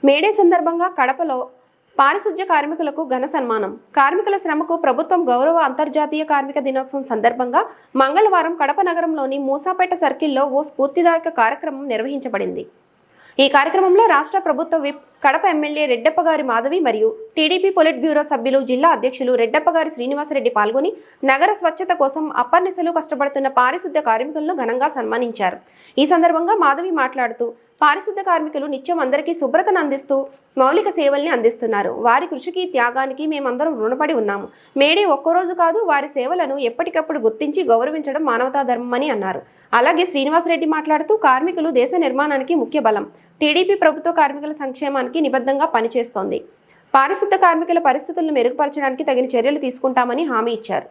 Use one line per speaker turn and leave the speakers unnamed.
May Day సందర్భంగా కడపలో పారిశుధ్య కార్మికులకు ఘన సన్మానం. కార్మికుల శ్రమకు ప్రభుత్వం గౌరవ అంతర్జాతీయ కార్మిక దినోత్సవం సందర్భంగా మంగళవారం కడప నగరంలోని మూసాపేట సర్కిల్లో ఓ స్ఫూర్తిదాయక కార్యక్రమం నిర్వహించబడింది. ఈ కార్యక్రమంలో రాష్ట్ర ప్రభుత్వ విప్, కడప ఎమ్మెల్యే రెడ్డప్పగారి మాధవి మరియు టీడీపీ పొలిట్ బ్యూరో సభ్యులు, జిల్లా అధ్యక్షులు రెడ్డప్పగారి శ్రీనివాసరెడ్డి పాల్గొని నగర స్వచ్ఛత కోసం అప్పర్నిశలు కష్టపడుతున్న పారిశుద్ధ్య కార్మికులను ఘనంగా సన్మానించారు. ఈ సందర్భంగా మాధవి మాట్లాడుతూ, పారిశుద్ధ్య కార్మికులు నిత్యం అందరికీ శుభ్రతను అందిస్తూ మౌలిక సేవల్ని అందిస్తున్నారు. వారి కృషికి, త్యాగానికి మేమందరం రుణపడి ఉన్నాము. మేడే ఒక్కరోజు కాదు, వారి సేవలను ఎప్పటికప్పుడు గుర్తించి గౌరవించడం మానవతా ధర్మమని అన్నారు. అలాగే శ్రీనివాసరెడ్డి మాట్లాడుతూ, కార్మికులు దేశ నిర్మాణానికి ముఖ్య బలం. టీడీపీ ప్రభుత్వ కార్మికుల సంక్షేమానికి నిబద్ధంగా పనిచేస్తోంది. పారిశుద్ధ్య కార్మికుల పరిస్థితులను మెరుగుపరచడానికి తగిన చర్యలు తీసుకుంటామని హామీ ఇచ్చారు.